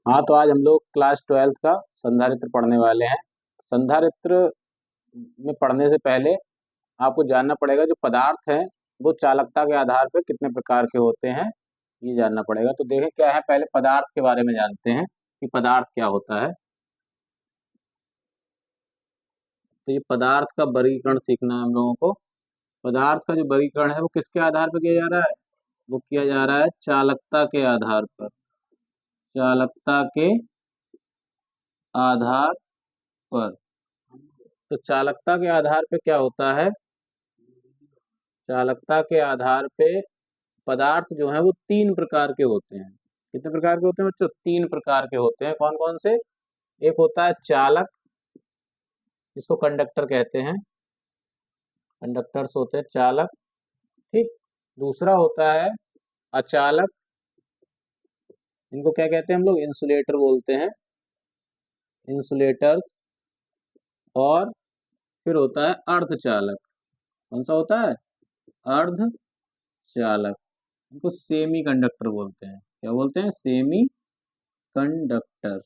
हाँ, तो आज हम लोग क्लास 12th का संधारित्र पढ़ने वाले हैं। संधारित्र में पढ़ने से पहले आपको जानना पड़ेगा जो पदार्थ हैं वो चालकता के आधार पर कितने प्रकार के होते हैं, ये जानना पड़ेगा। तो देखें क्या है, पहले पदार्थ के बारे में जानते हैं कि पदार्थ क्या होता है। तो ये पदार्थ का वर्गीकरण सीखना है हम लोगों को। पदार्थ का जो वर्गीकरण है वो किसके आधार पर किया जा रहा है? वो किया जा रहा है चालकता के आधार पर। चालकता के आधार पर। तो चालकता के आधार पे क्या होता है? चालकता के आधार पे पदार्थ जो है वो तीन प्रकार के होते हैं। कितने प्रकार के होते हैं बच्चों? तीन प्रकार के होते हैं। कौन कौन से? एक होता है चालक, जिसको कंडक्टर कहते हैं। कंडक्टर्स होते हैं चालक, ठीक। दूसरा होता है अचालक, इनको क्या कहते हैं हम लोग? इंसुलेटर बोलते हैं, इंसुलेटर्स। और फिर होता है अर्धचालक। कौन सा होता है? अर्धचालक। इनको सेमी कंडक्टर बोलते हैं। क्या बोलते हैं? Semi conductor.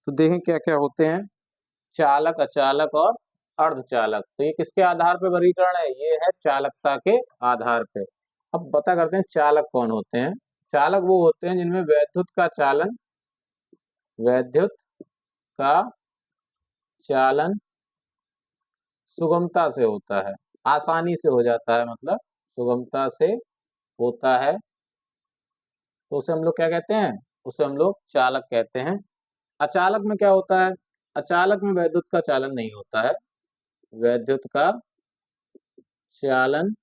तो देखें क्या क्या होते हैं, चालक, अचालक और अर्धचालक। तो ये किसके आधार पर वर्गीकरण है? ये है चालकता के आधार पे। अब पता करते हैं चालक कौन होते हैं। चालक वो होते हैं जिनमें वैद्युत का चालन, वैद्युत का चालन सुगमता से होता है, आसानी से हो जाता है, मतलब सुगमता से होता है। तो उसे हम लोग क्या कहते हैं? उसे हम लोग चालक कहते हैं। अचालक में क्या होता है? अचालक में वैद्युत का चालन नहीं होता है, वैद्युत का चालन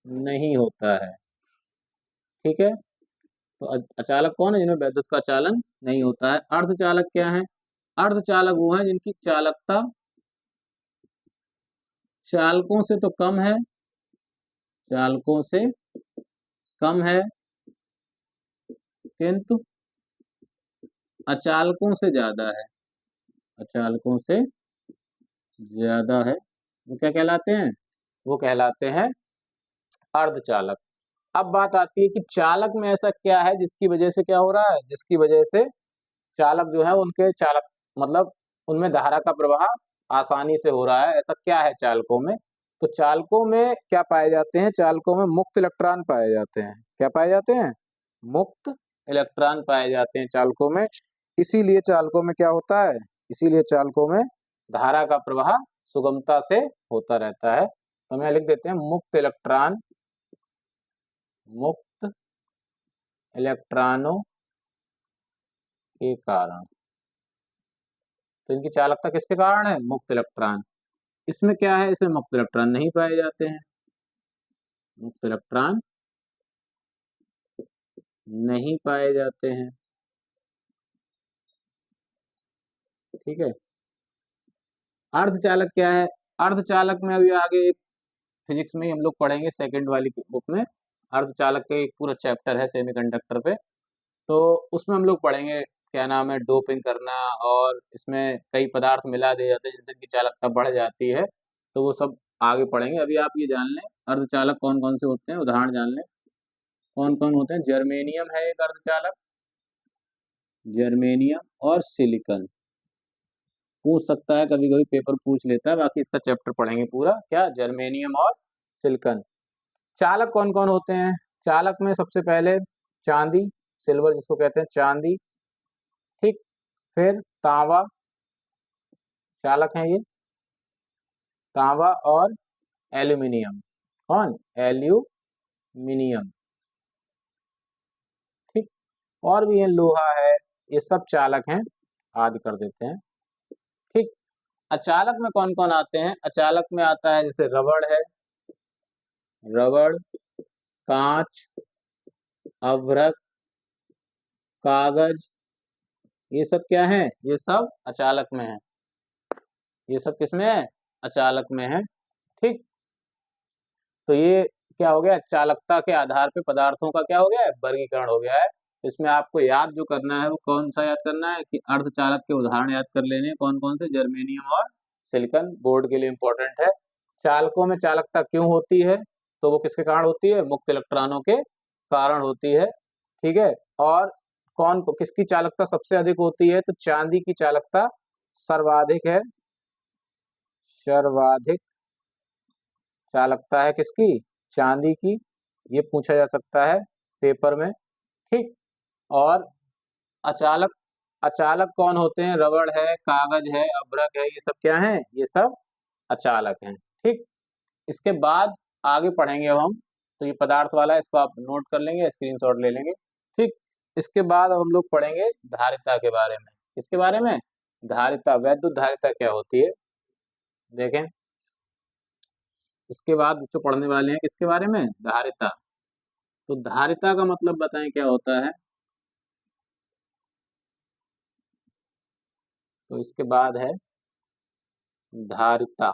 नहीं होता है, ठीक है। तो अचालक कौन है? जिनमें वैद्युत का चालन नहीं होता है। अर्धचालक क्या है? अर्धचालक वो है जिनकी चालकता चालकों से तो कम है, चालकों से कम है, किंतु अचालकों से ज्यादा है, अचालकों से ज्यादा है। वो क्या कहलाते हैं? वो कहलाते हैं अर्धचालक। अब बात आती है कि चालक में ऐसा क्या है जिसकी वजह से क्या हो रहा है, जिसकी वजह से चालक जो है उनके चालक, मतलब उनमें धारा का प्रवाह आसानी से हो रहा है। ऐसा क्या है चालकों में? तो चालकों में क्या पाए जाते हैं? चालकों में मुक्त इलेक्ट्रॉन पाए जाते हैं। क्या पाए जाते हैं? मुक्त इलेक्ट्रॉन पाए जाते हैं चालकों में। इसीलिए चालकों में क्या होता है? इसीलिए चालकों में धारा का प्रवाह सुगमता से होता रहता है। तो हम यहाँ लिख देते हैं मुक्त इलेक्ट्रॉन, मुक्त इलेक्ट्रॉनों के कारण। तो इनकी चालकता किसके कारण है? मुक्त इलेक्ट्रॉन। इसमें क्या है? इसमें मुक्त इलेक्ट्रॉन नहीं पाए जाते हैं, मुक्त इलेक्ट्रॉन नहीं पाए जाते हैं, ठीक है। अर्धचालक क्या है? अर्धचालक में अभी आगे एक फिजिक्स में ही हम लोग पढ़ेंगे, सेकंड वाली बुक में। अर्धचालक के एक पूरा चैप्टर है सेमीकंडक्टर पे। तो उसमें हम लोग पढ़ेंगे क्या नाम है, डोपिंग करना, और इसमें कई पदार्थ मिला दिए जाते हैं जिनसे इनकी चालकता बढ़ जाती है। तो वो सब आगे पढ़ेंगे। अभी आप ये जान लें अर्धचालक कौन कौन से होते हैं, उदाहरण जान लें कौन कौन होते हैं। जर्मेनियम है एक अर्धचालक, जर्मेनियम और सिलिकॉन। पूछ सकता है, कभी कभी पेपर पूछ लेता है, बाकी इसका चैप्टर पढ़ेंगे पूरा। क्या? जर्मेनियम और सिलिकॉन। चालक कौन कौन होते हैं? चालक में सबसे पहले चांदी, सिल्वर जिसको कहते हैं, चांदी, ठीक। फिर तांबा चालक है ये, तांबा और एल्यूमिनियम। कौन? एल्यूमिनियम, ठीक। और भी है, लोहा है, ये सब चालक हैं, आदि कर देते हैं, ठीक। अचालक में कौन कौन आते हैं? अचालक में आता है जैसे रबड़ है, रबड़, कांच, अभ्रक, कागज, ये सब क्या है? ये सब अचालक में है। ये सब किसमें है? अचालक में है, ठीक। तो ये क्या हो गया? चालकता के आधार पे पदार्थों का क्या हो गया है? वर्गीकरण हो गया है। इसमें आपको याद जो करना है वो कौन सा याद करना है कि अर्धचालक के उदाहरण याद कर लेने हैं, कौन कौन से? जर्मेनियम और सिलिकॉन, बोर्ड के लिए इंपॉर्टेंट है। चालकों में चालकता क्यों होती है? तो वो किसके कारण होती है? मुक्त इलेक्ट्रॉनों के कारण होती है, ठीक है। और कौन को किसकी चालकता सबसे अधिक होती है, तो चांदी की चालकता सर्वाधिक है, सर्वाधिक चालकता है किसकी, चांदी की। ये पूछा जा सकता है पेपर में, ठीक। और अचालक, अचालक कौन होते हैं, रबड़ है, कागज है, अभ्रक है, ये सब क्या है, ये सब अचालक हैं, ठीक। इसके बाद आगे पढ़ेंगे अब हम, तो ये पदार्थ वाला है, इसको आप नोट कर लेंगे, स्क्रीनशॉट ले लेंगे, ठीक। इसके बाद अब हम लोग पढ़ेंगे धारिता के बारे में। किसके बारे में, धारिता, वैद्युत धारिता क्या होती है, देखें। इसके बाद जो पढ़ने वाले हैं किसके बारे में, धारिता। तो धारिता का मतलब बताएं क्या होता है। तो इसके बाद है धारिता।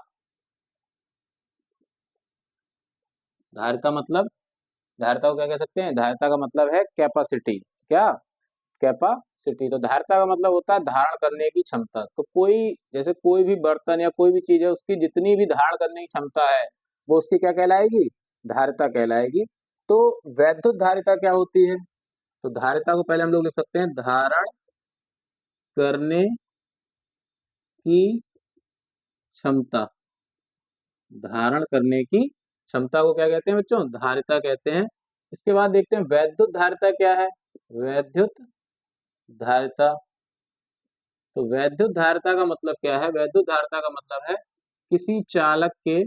धारिता मतलब, धारिता को क्या कह सकते हैं, धारिता का मतलब है कैपेसिटी, क्या, कैपेसिटी। तो धारिता का मतलब होता है धारण करने की क्षमता। तो कोई, जैसे कोई भी बर्तन या कोई भी चीज है, उसकी जितनी भी धारण करने की क्षमता है, वो उसकी क्या कहलाएगी, धारिता कहलाएगी। तो वैद्युत धारिता क्या होती है, तो धारिता को पहले हम लोग लिख सकते हैं धारण करने की क्षमता। धारण करने की क्षमता को क्या कहते हैं बच्चों, धारिता कहते हैं। इसके बाद देखते हैं वैद्युत धारिता क्या है, वैद्युत धारिता। तो वैद्युत धारिता का मतलब क्या है, वैद्युत धारिता का मतलब है किसी चालक के,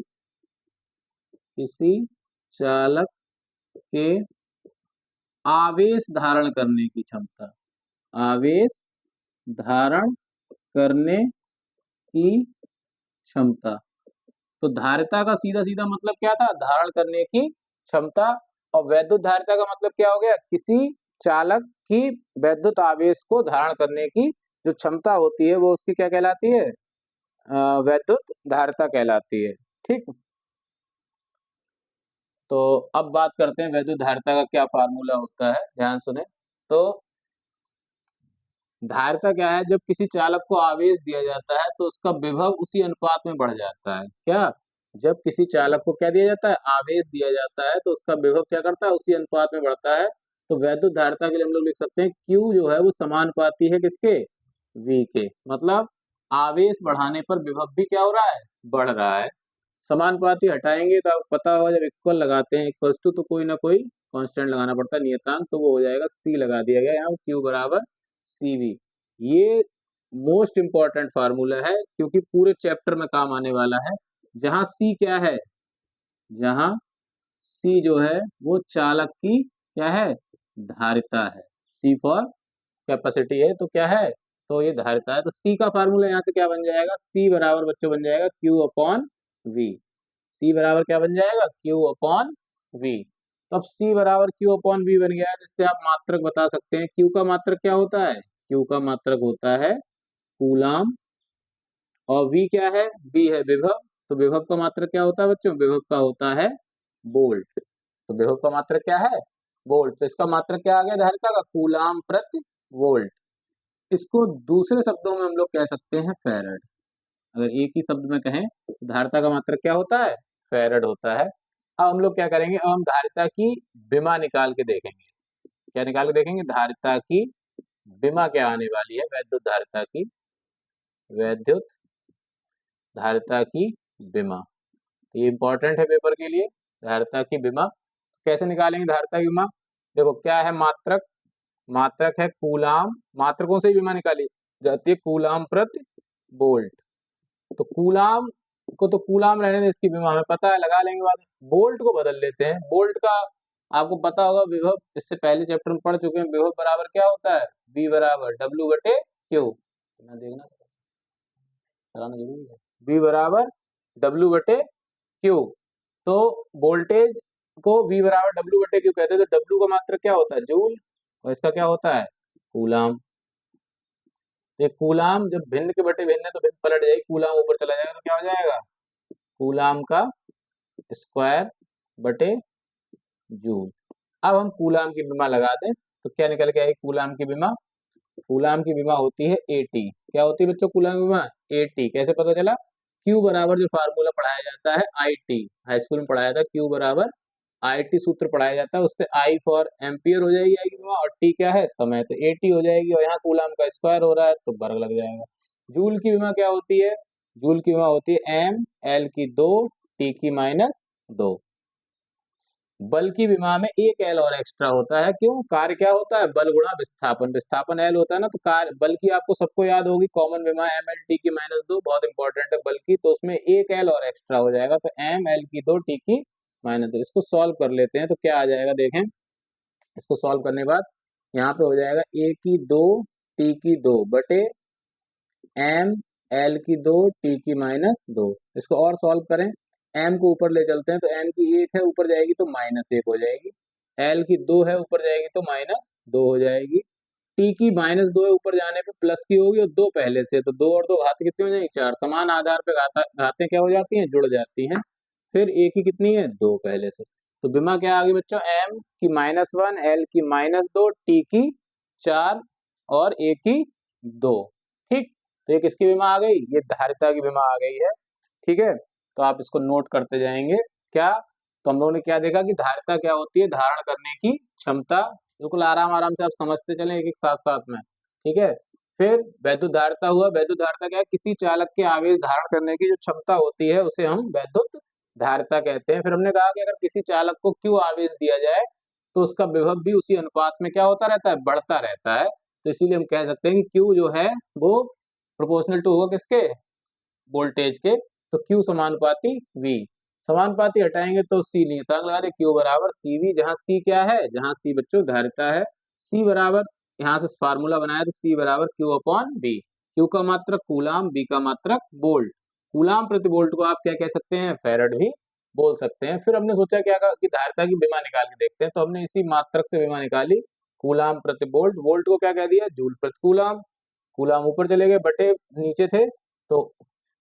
किसी चालक के आवेश धारण करने की क्षमता, आवेश धारण करने की क्षमता। तो धारिता का सीधा सीधा मतलब क्या था, धारण करने की क्षमता। और वैद्युत धारिता का मतलब क्या हो गया, किसी चालक की वैद्युत आवेश को धारण करने की जो क्षमता होती है, वो उसकी क्या कहलाती है, वैद्युत धारिता कहलाती है, ठीक। तो अब बात करते हैं वैद्युत धारिता का क्या फार्मूला होता है, ध्यान सुने। तो धारिता क्या है, जब किसी चालक को आवेश दिया जाता है तो उसका विभव उसी अनुपात में बढ़ जाता है, क्या, जब किसी चालक को क्या दिया जाता है, आवेश दिया जाता है, तो उसका विभव क्या करता है, उसी अनुपात में बढ़ता है। तो वैद्युत धारिता के लिए हम लोग लिख सकते हैं Q जो है वो समानुपाती है किसके, V के। मतलब आवेश बढ़ाने पर विभव भी क्या हो रहा है, बढ़ रहा है। समानुपाती हटाएंगे तो आपको पता होगा, जब इक्वल लगाते हैं, इक्वल्स टू, तो कोई ना कोई कांस्टेंट लगाना पड़ता है, नियतांक, तो वो हो जाएगा C लगा दिया गया यहाँ, Q बराबर CV। ये मोस्ट इंपॉर्टेंट फार्मूला है, क्योंकि पूरे चैप्टर में काम आने वाला है। जहां C क्या है, जहां C जो है वो चालक की क्या है, धारिता है। C फॉर कैपेसिटी है, तो क्या है, तो ये धारिता है। तो C का फार्मूला यहाँ से क्या बन जाएगा, C बराबर बच्चों बन जाएगा Q अपॉन V। C बराबर क्या बन जाएगा, Q अपॉन V। तो अब C बराबर Q अपॉन V बन गया है, जिससे आप मात्रक बता सकते हैं। Q का मात्रक क्या होता है, Q का मात्रक होता है कूलाम, और V क्या है, V है विभव। तो विभव का मात्रक क्या होता है बच्चों, विभव का होता है वोल्ट। तो विभव का मात्रक क्या है, वोल्ट। तो इसका मात्रक क्या आ गया धारिता का, कूलाम प्रति वोल्ट। इसको दूसरे शब्दों में हम लोग कह सकते हैं फैरड। अगर एक ही शब्द में कहें तो धारिता का मात्रक क्या होता है, फैरड होता है। अब हम लोग क्या करेंगे, अब हम धारिता की विमा निकाल के देखेंगे। क्या निकाल के देखेंगे, धारिता की विमा क्या आने वाली है, वैद्युत धारिता की, वैद्युत धारिता की विमा। ये इंपॉर्टेंट है पेपर के लिए, धारिता की विमा। कैसे निकालेंगे धारिता की विमा, देखो क्या है मात्रक, मात्रक है कूलाम, मात्रकों से विमा निकाली जाती है, कूलाम प्रति वोल्ट। तो कूलाम को तो कूलाम रहने दें, इसकी विमा हमें पता है, लगा लेंगे बाद में। वोल्ट को बदल लेते हैं, वोल्ट का आपको पता होगा विभव, इससे पहले चैप्टर में पढ़ चुके हैं, विभव बराबर क्या होता है, V बराबर W बटे Q। देखना कराना जरूरी है, V बराबर W बटे Q। तो वोल्टेज को V बराबर W बटे Q कहते हैं। तो W का मात्रक क्या होता है, जूल, और इसका क्या होता है, कूलाम। ये कूलाम जब भिन्न के बटे भिन्न है तो भिन्न पलट जाएगी, कूलाम ऊपर चला जाएगा, तो क्या हो जाएगा, कूलाम का स्क्वायर बटे जूल। अब हम कूलाम की विमा लगा दें तो क्या निकल के आएगी कूलाम की विमा, कूलाम की विमा होती है AT। क्या होती है बच्चों कूलाम की विमा, AT। कैसे पता चला, Q बराबर जो फार्मूला पढ़ाया जाता है IT, हाई स्कूल में पढ़ाया था, Q बराबर आईटी सूत्र पढ़ाया जाता है, उससे आई फॉर एम्पियर हो जाएगी विमा, और टी क्या है समय, तो एटी हो जाएगी, और यहाँ कूलाम का स्क्वायर हो रहा है तो वर्ग लग जाएगा। जूल की विमा क्या होती है? जूल की विमा होती है एम एल की 2 टी की -2। बल की विमा में एक एल और एक्स्ट्रा होता है, क्यों? कार्य क्या होता है? बल गुणा विस्थापन, विस्थापन एल होता है ना, तो कार्य बल की आपको सबको याद होगी, कॉमन विमा एम एल टी की -2 बहुत इंपॉर्टेंट है बल की, तो उसमें एक एल और एक्स्ट्रा हो जाएगा, तो एम एल की 2 टी की -2। इसको सॉल्व कर लेते हैं तो क्या आ जाएगा, देखें इसको सॉल्व करने के बाद यहाँ पे हो जाएगा ए की 2 टी की 2 बटे एम एल की 2 टी की -2। इसको और सॉल्व करें, एम को ऊपर ले चलते हैं, तो एम की 1 है ऊपर जाएगी तो -1 हो जाएगी, एल की 2 है ऊपर जाएगी तो -2 हो जाएगी, टी की -2 है ऊपर जाने पे प्लस की होगी, और 2 पहले से, तो 2 और 2 घात कितनी हो जाएगी? 4। समान आधार पे घातें क्या हो जाती हैं? जुड़ जाती हैं। फिर ए की कितनी है? 2 पहले से, तो विमा क्या आ गई बच्चों? एम की -1, एल की -2, टी की 4 और ए की 2। ठीक, तो ये किसकी विमा आ गई? ये धारिता की विमा आ गई है। ठीक है, तो आप इसको नोट करते जाएंगे। क्या? तो हम लोगों ने क्या देखा कि धारिता क्या होती है? धारण करने की क्षमता। बिल्कुल आराम आराम से आप समझते चलें एक एक साथ साथ में। ठीक है, फिर वैद्युत धारिता हुआ। वैद्युत धारिता क्या है? किसी चालक के आवेश धारण करने की जो क्षमता होती है उसे हम वैद्युत धारिता कहते हैं। फिर हमने कहा कि अगर किसी चालक को Q आवेश दिया जाए तो उसका विभव भी उसी अनुपात में क्या होता रहता है? बढ़ता रहता है। तो इसीलिए हम कह सकते हैं कि Q जो है वो प्रोपोर्शनल टू होगा किसके? वोल्टेज के। तो Q समानुपाती V, समानुपाती हटाएंगे तो C नियतांक लगा दे, Q बराबर CV, जहां C क्या है? जहां C बच्चों धारिता है। C बराबर, यहाँ से फार्मूला बनाया तो C बराबर Q/V। Q का मात्रक कूलाम, V का मात्रक वोल्ट। कूलाम प्रति वोल्ट को आप क्या कह सकते हैं? फैराड भी बोल सकते हैं। फिर हमने सोचा क्या कि धारिता की विमा निकाल के देखते हैं, तो हमने इसी मात्रक से विमा निकाली, कूलाम प्रति वोल्ट। वोल्ट को क्या कह दिया? जूल प्रति कूलाम। कूलाम ऊपर चले गए, बटे नीचे थे तो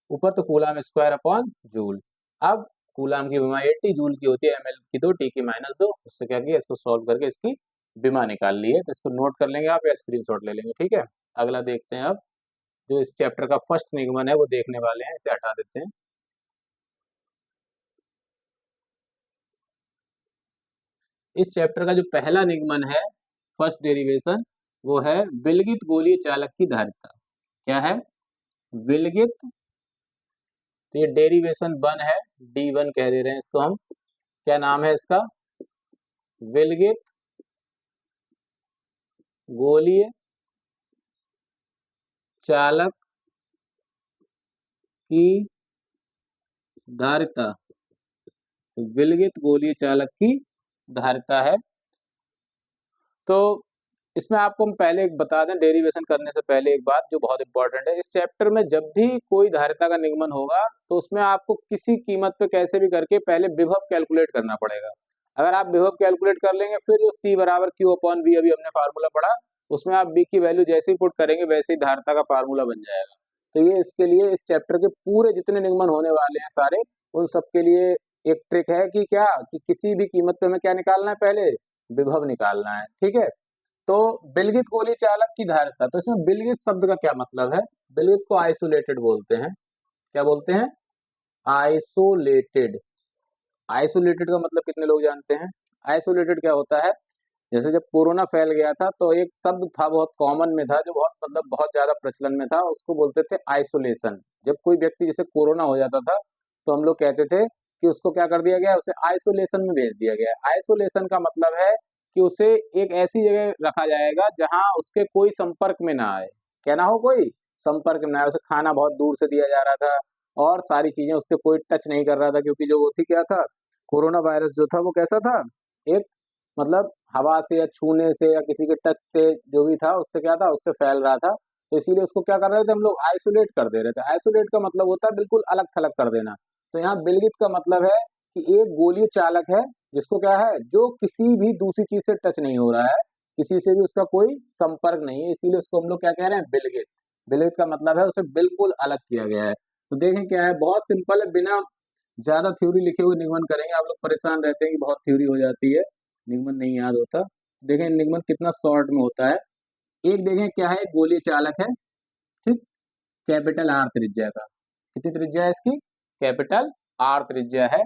ऊपर, तो कूलाम स्क्वायर अपॉन जूल। अब कूलाम की विमा 80 जूल की होती है, एमएल की 2 टी की -2। उससे क्या किया? इसको सॉल्व करके इसकी विमा निकाल ली है, तो इसको नोट कर लेंगे आप या स्क्रीनशॉट ले लेंगे। ठीक है, अगला देखते हैं। अब जो इस चैप्टर का फर्स्ट निगमन है वो देखने वाले हैं, इसे हटा देते हैं। इस चैप्टर का जो पहला निगमन है, फर्स्ट डेरिवेशन, वो है विलगित गोलीय चालक की धारिता। क्या है? विलगित, तो ये डेरिवेशन 1 है, D1 कह दे रहे हैं इसको हम। क्या नाम है इसका? विलगित गोलीय चालक की धारिता। विलगित गोलीय चालक की धारिता है। तो इसमें आपको हम पहले एक बता दें, डेरिवेशन करने से पहले एक बात जो बहुत इंपॉर्टेंट है, इस चैप्टर में जब भी कोई धारिता का निगमन होगा तो उसमें आपको किसी कीमत पे कैसे भी करके पहले विभव कैलकुलेट करना पड़ेगा। अगर आप विभव कैलकुलेट कर लेंगे, फिर जो C बराबर Q/V अभी हमने फार्मूला पढ़ा, उसमें आप B की वैल्यू जैसे ही पुट करेंगे वैसे ही धारिता का फार्मूला बन जाएगा। तो ये इसके लिए इस चैप्टर के पूरे जितने निगमन होने वाले हैं सारे, उन सबके लिए एक ट्रिक है कि क्या, कि किसी भी कीमत पे हमें क्या निकालना है? पहले विभव निकालना है। ठीक है, तो विलगित गोलीय चालक की धारिता, तो इसमें विलगित शब्द का क्या मतलब है? विलगित को आइसोलेटेड बोलते हैं। क्या बोलते हैं? आइसोलेटेड। आइसोलेटेड का मतलब कितने लोग जानते हैं? आइसोलेटेड क्या होता है? जैसे जब कोरोना फैल गया था तो एक शब्द था, बहुत कॉमन में था, जो बहुत मतलब बहुत ज्यादा प्रचलन में था, उसको बोलते थे आइसोलेशन। जब कोई व्यक्ति जैसे कोरोना हो जाता था तो हम लोग कहते थे कि उसको क्या कर दिया गया? उसे आइसोलेशन में भेज दिया गया। आइसोलेशन का मतलब है कि उसे एक ऐसी जगह रखा जाएगा जहां उसके कोई संपर्क में ना आए। क्या ना हो? कोई संपर्क में ना आए। उसे खाना बहुत दूर से दिया जा रहा था और सारी चीजें उसके कोई टच नहीं कर रहा था, क्योंकि जो वो थी क्या था, कोरोना वायरस जो था वो कैसा था? एक मतलब हवा से या छूने से या किसी के टच से जो भी था उससे क्या था? उससे फैल रहा था। तो इसीलिए उसको क्या कर रहे थे हम लोग? आइसोलेट कर दे रहे थे। आइसोलेट का मतलब होता है बिल्कुल अलग थलग कर देना। तो यहाँ विलगित का मतलब है कि एक गोलीय चालक है जिसको क्या है, जो किसी भी दूसरी चीज से टच नहीं हो रहा है, किसी से भी उसका कोई संपर्क नहीं है, इसीलिए उसको हम लोग क्या कह रहे हैं? विलगित। विलगित का मतलब है उसे बिल्कुल अलग किया गया है। तो देखें क्या है, बहुत सिंपल है, बिना ज्यादा थ्योरी लिखे हुए निगमन करेंगे। आप लोग परेशान रहते हैं कि बहुत थ्योरी हो जाती है, निगमन नहीं याद होता। देखें निगमन कितना शॉर्ट में होता है। एक देखें क्या है, गोलीय चालक है, ठीक, कैपिटल आर त्रिज्या का। कितनी त्रिज्या है इसकी? कैपिटल आर त्रिज्या है।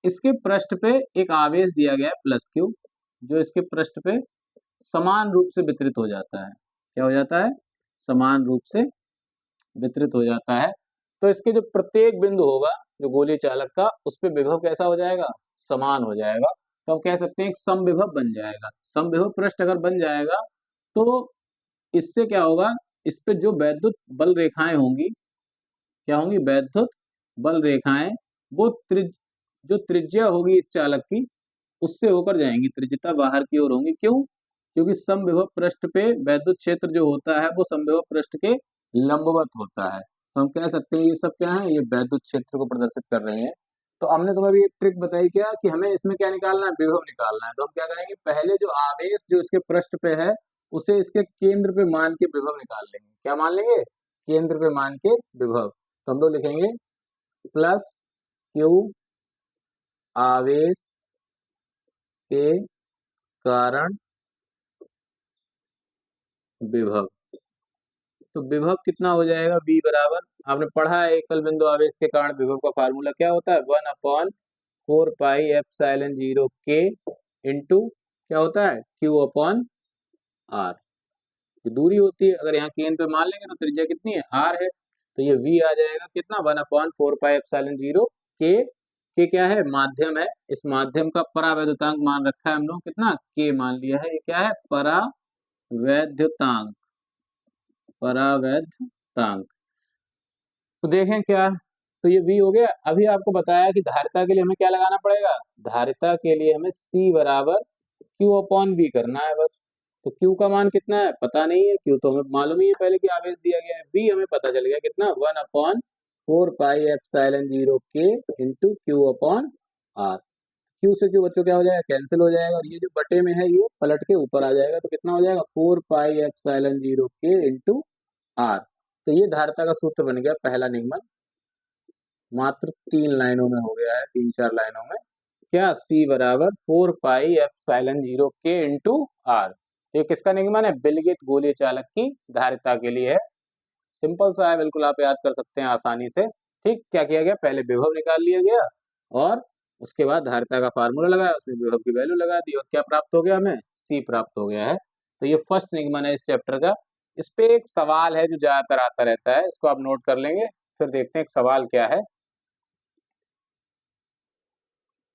इसके पृष्ठ पे एक आवेश दिया गया है प्लस क्यू, जो इसके पृष्ठ पे समान रूप से वितरित हो जाता है। क्या हो जाता है? समान रूप से वितरित हो जाता है। तो इसके जो प्रत्येक बिंदु होगा जो गोलीय चालक का, उस पे विभव कैसा हो जाएगा? समान हो जाएगा। तो हम कह सकते हैं एक समविभव बन जाएगा। समविभव पृष्ठ अगर बन जाएगा तो इससे क्या होगा, इस पे जो वैद्युत बल रेखाएं होंगी, क्या होंगी? वैद्युत बल रेखाएं, वो जो त्रिज्या होगी इस चालक की, उससे होकर जाएंगी, त्रिज्यता बाहर की ओर होंगी। क्यों? क्योंकि समविभव पृष्ठ पे वैद्युत क्षेत्र जो होता है वो समविभव पृष्ठ के लंबवत होता है। तो हम कह सकते हैं ये सब क्या है? ये वैद्युत क्षेत्र को प्रदर्शित कर रहे हैं। तो हमने तुम्हें भी एक ट्रिक बताई क्या, कि हमें इसमें क्या निकालना है? विभव निकालना है। तो हम क्या करेंगे, पहले जो आवेश जो इसके पृष्ठ पे है उसे इसके केंद्र पे मान के विभव निकाल लेंगे। क्या मान लेंगे? केंद्र पे मान के विभव। तो हम लोग लिखेंगे प्लस क्यू आवेश के कारण विभव। तो विभव कितना हो जाएगा? V बराबर, आपने पढ़ा है एकल बिंदु आवेश के कारण विभव का फार्मूला क्या होता है? 1/4 पाई एप्सिलॉन 0 K इंटू क्या होता है? Q/R। जो दूरी होती है, अगर यहाँ केंद्र पे मान लेंगे तो त्रिज्या कितनी है? R है। तो ये V आ जाएगा कितना? 1/4 पाई एप्सिलॉन 0 K। K क्या है? माध्यम है। इस माध्यम का परावैद्युतांक मान रखा है हम लोग कितना? K मान लिया है। ये क्या है? परावैद्युतांक। परावैद्युतांक। तो देखें क्या, तो ये V हो गया। अभी आपको बताया कि धारिता के लिए हमें क्या लगाना पड़ेगा? धारिता के लिए हमें C बराबर Q/V करना है बस। तो Q का मान कितना है? पता नहीं है। Q तो हमें मालूम ही है पहले कि आवेश दिया गया है। V हमें पता चल गया कितना? 1/4 pi epsilon 0 K into Q/R। Q से Q बच्चों क्या हो जाएगा? कैंसिल हो जाएगा, और ये जो बटे में है ये पलट के ऊपर आ जाएगा। तो कितना हो जाएगा? 4 pi epsilon 0 K into R। तो ये धारिता का सूत्र बन गया, पहला निगमन। मात्र 3 लाइनों में हो गया है, 3-4 लाइनों में। क्या? C बराबर 4 pi epsilon 0 K into R। ये किसका निगमन है? विलगित गोलीय चालक की धारिता के लिए है। सिंपल सा है, बिल्कुल आप याद कर सकते हैं आसानी से। ठीक, क्या किया गया? पहले विभव निकाल लिया गया और उसके बाद धारिता का फार्मूला लगाया, उसमें विभव की वैल्यू लगा दी, और क्या प्राप्त हो गया? हमें C प्राप्त हो गया है। तो ये फर्स्ट निगमन है इस चैप्टर का। इस पे एक सवाल है जो ज्यादातर आता रहता है, इसको आप नोट कर लेंगे। फिर देखते हैं एक सवाल क्या है।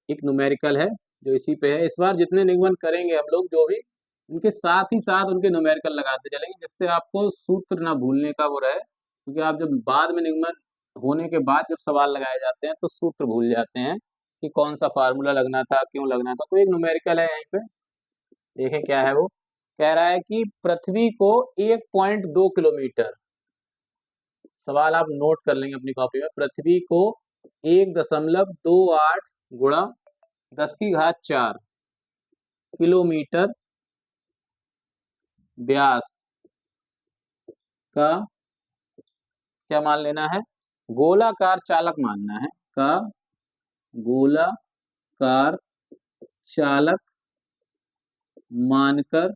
एक न्यूमेरिकल है जो इसी पे है। इस बार जितने निगमन करेंगे हम लोग जो भी, उनके साथ ही साथ उनके न्यूमेरिकल लगाते चलेंगे, जिससे आपको सूत्र ना भूलने का वो रहे। क्योंकि आप जब बाद में निगमन होने के बाद जब सवाल लगाए जाते हैं तो सूत्र भूल जाते हैं कि कौन सा फार्मूला लगना था, क्यों लगना था। तो एक न्यूमेरिकल है यहीं पे, देखें क्या है वो। कह रहा है कि पृथ्वी को 1.2 किलोमीटर, सवाल आप नोट कर लेंगे अपनी कॉपी में, पृथ्वी को 1.28 गुणा 10⁴ किलोमीटर व्यास का क्या मान लेना है? गोलाकार चालक मानना है। का गोलाकार चालक मानकर,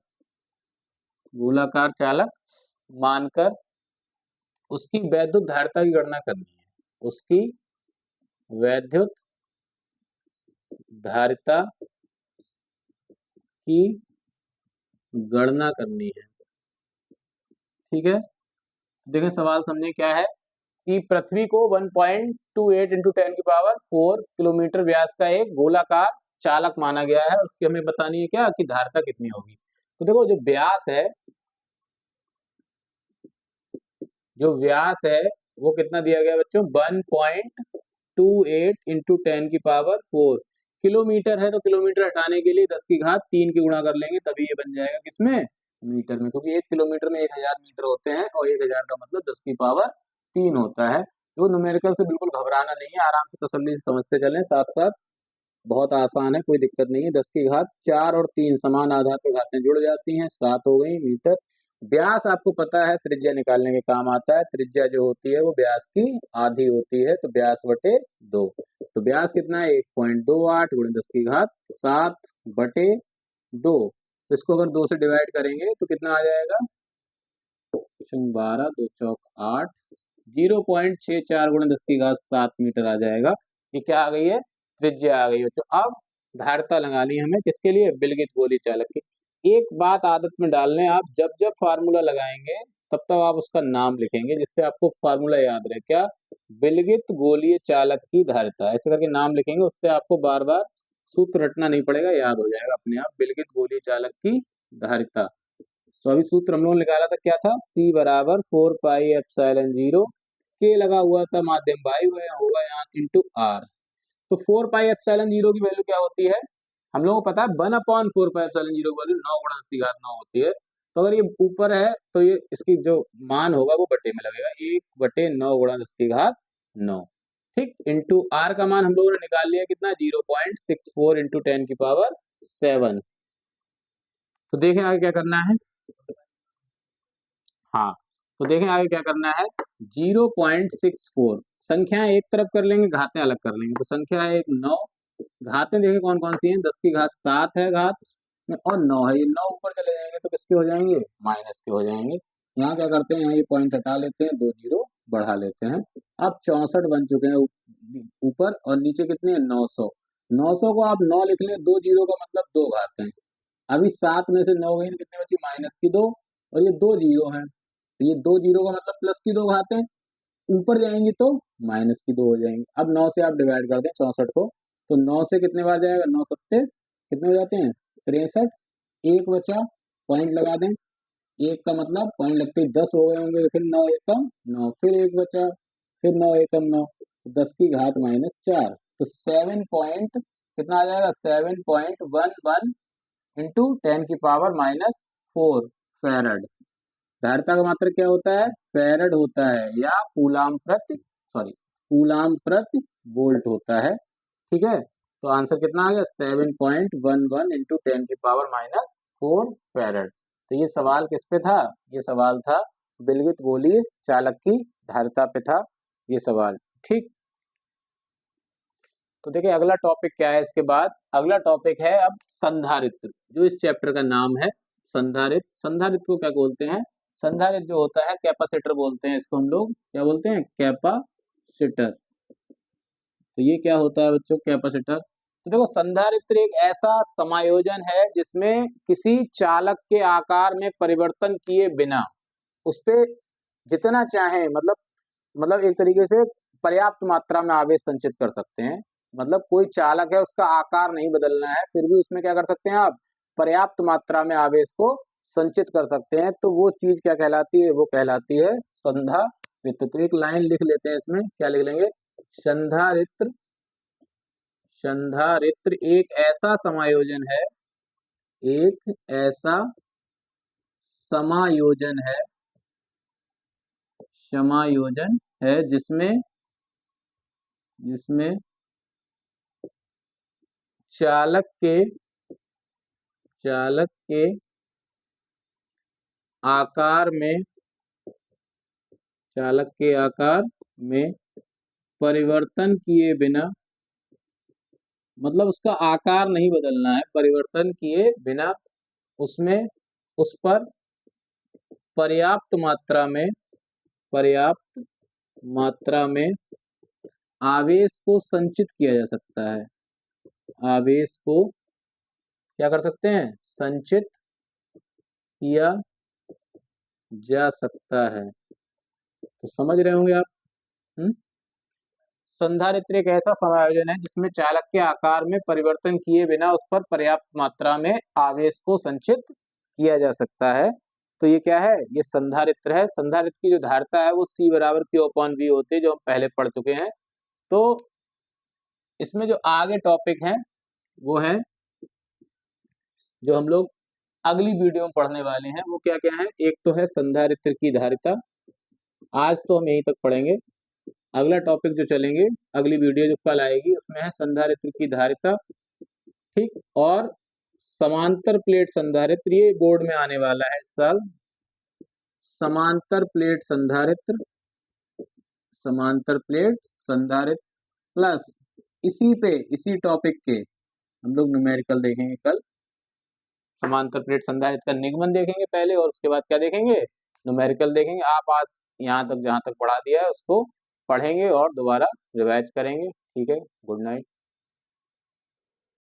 गोलाकार चालक मानकर उसकी वैद्युत धारिता की गणना करनी है। उसकी वैद्युत धारिता की गणना करनी है। ठीक है, देखिए सवाल समझे क्या है कि पृथ्वी को 1.28 इंटू 10⁴ किलोमीटर व्यास का एक गोलाकार चालक माना गया है। उसकी हमें बतानी है क्या, कि धारिता कितनी होगी। तो देखो जो व्यास है, जो व्यास है वो कितना दिया गया बच्चों? 1.28 इंटू 10⁴ किलोमीटर है, तो किलोमीटर हटाने के लिए 10�3 की गुणा कर लेंगे, तभी ये बन जाएगा किसमें? मीटर में। क्योंकि 1 किलोमीटर में 1000 मीटर होते हैं, और 1000 का मतलब 10⁻³ होता है। तो न्यूमेरिकल से बिल्कुल घबराना नहीं है, आराम से तसल्ली से समझते चलें साथ साथ। बहुत आसान है, कोई दिक्कत नहीं है। 10⁴ और 3 समान आधार पर घातें जुड़ जाती हैं, 7 हो गई मीटर। व्यास आपको पता है त्रिज्या निकालने के काम आता है। त्रिज्या जो होती है वो व्यास की आधी होती है, तो व्यास बटे 2। तो व्यास कितना है? 1.28 गुणे 10⁻7 बटे 2। तो इसको अगर 2 से डिवाइड करेंगे तो कितना आ जाएगा? 12 2 चौक 8, 0.64 गुणे 10⁻7 मीटर आ जाएगा। ये क्या आ गई है? त्रिज्या आ गई बच्चों। अब धारिता लगानी है हमें किसके लिए, विलगित गोलीय चालक की। एक बात आदत में डाल लें आप, जब जब फार्मूला लगाएंगे तब तब आप उसका नाम लिखेंगे जिससे आपको फार्मूला याद रहे। क्या, विलगित गोलीय चालक की धारिता, ऐसे करके नाम लिखेंगे, उससे आपको बार बार सूत्र रटना नहीं पड़ेगा, याद हो जाएगा अपने आप, विलगित गोलीय चालक की धारिता। तो अभी सूत्र हम लोगों ने निकाला था, क्या था, C बराबर 4πε0, K लगा हुआ था माध्यम वायु है, होगा यहाँ इंटू R। तो 4πε0 की वैल्यू क्या होती है, हम लोगों को पता है 1/4πε0 की वैल्यू 9 × 10⁻⁹ होती है। तो अगर ये ऊपर है तो ये इसकी जो मान होगा वो बटे में लगेगा, 1/9 × 10⁻⁹ ठीक, इंटू R का मान हम लोगों ने निकाल लिया कितना, 0.64 × 10⁻⁷। तो देखें आगे क्या करना है, हाँ, तो देखें आगे क्या करना है, 0.64 संख्या एक तरफ कर लेंगे, घातें अलग कर लेंगे। तो संख्या है 9, घातें देखें कौन कौन सी हैं, 10 की घात 7 है घात में, और 9 है, ये 9 ऊपर चले जाएंगे तो किसके हो जाएंगे, माइनस के हो जाएंगे। यहाँ क्या करते हैं, यहाँ ये पॉइंट हटा लेते हैं, 2 जीरो बढ़ा लेते हैं। अब 64 बन चुके हैं ऊपर, और नीचे कितने हैं, 900। 900 को आप 9 लिख लें, 2 जीरो का मतलब 2 घातें। अभी 7 में से 9 गई, कितने बची, -2, और ये 2 जीरो है, तो ये 2 जीरो का मतलब प्लस की 2 घातें, ऊपर जाएंगी तो माइनस की 2 हो जाएंगी। अब 9 से आप डिवाइड कर दें 64 को, तो 9 से कितने बार जाएगा, 9 सत्ते कितने हो जाते हैं, 63, एक बचा, पॉइंट लगा दें, एक का मतलब पॉइंट लगते ही 10 हो गए होंगे, फिर 9 एकम 9, फिर एक बचा, फिर 9 एकम 9, तो 10 की घात -4, तो 7 पॉइंट कितना आ जाएगा, 7.11 इंटू 10⁻⁻4 फैरड। धारिता का मात्रक क्या होता है, फैरड होता है, या कूलाम प्रति वोल्ट होता है। ठीक है, तो आंसर कितना आ गया, 7.11 इंटू 10⁻⁻4 फैरड। तो ये सवाल किस पे था, ये सवाल था विलगित गोलीय चालक की धारिता पे था ये सवाल। ठीक, तो देखिए अगला टॉपिक क्या है इसके बाद, अगला टॉपिक है अब संधारित्र, जो इस चैप्टर का नाम है संधारित्र। संधारित्र को क्या बोलते हैं, संधारित्र जो होता है कैपेसिटर बोलते हैं इसको, हम लोग क्या बोलते हैं, कैपेसिटर। तो ये क्या होता है बच्चों, कैपेसिटर। तो देखो संधारित्र एक ऐसा समायोजन है जिसमें किसी चालक के आकार में परिवर्तन किए बिना उस पे जितना चाहे, मतलब एक तरीके से पर्याप्त मात्रा में आवेश संचित कर सकते हैं। मतलब कोई चालक है, उसका आकार नहीं बदलना है, फिर भी उसमें क्या कर सकते हैं आप, पर्याप्त मात्रा में आवेश को संचित कर सकते हैं। तो वो चीज क्या कहलाती है, वो कहलाती है संधारित्र। तो एक लाइन लिख लेते हैं इसमें, क्या लिख लेंगे, संधारित्र। संधारित्र एक ऐसा समायोजन है, एक ऐसा समायोजन है, समायोजन है जिसमें चालक के आकार में परिवर्तन किए बिना, मतलब उसका आकार नहीं बदलना है, परिवर्तन किए बिना उसमें उस पर पर्याप्त मात्रा में आवेश को संचित किया जा सकता है। आवेश को क्या कर सकते हैं, संचित किया जा सकता है। तो समझ रहे होंगे आप। संधारित्र एक ऐसा समायोजन है जिसमें चालक के आकार में परिवर्तन किए बिना उस पर पर्याप्त मात्रा में आवेश को संचित किया जा सकता है। तो ये क्या है, ये संधारित्र है। संधारित्र की जो धारिता है वो C बराबर Q/V होती है, जो हम पहले पढ़ चुके हैं। तो इसमें जो आगे टॉपिक है वो है जो हम लोग अगली वीडियो में पढ़ने वाले हैं, वो क्या क्या है, एक तो है संधारित्र की धारिता, आज तो हम यहीं तक पढ़ेंगे। अगला टॉपिक जो चलेंगे, अगली वीडियो जो कल आएगी उसमें है संधारित्र की धारिता। ठीक, और समांतर प्लेट संधारित्र, ये बोर्ड में आने वाला है इस साल। समांतर प्लेट संधारित्र प्लस इसी टॉपिक के हम लोग न्यूमेरिकल देखेंगे कल। समांतर प्लेट संधारित्र का निगमन देखेंगे पहले, और उसके बाद क्या देखेंगे, न्यूमेरिकल देखेंगे। आप आज यहाँ तक जहाँ तक पढ़ा दिया है उसको पढ़ेंगे और दोबारा रिवाइज करेंगे। ठीक है, गुड नाइट।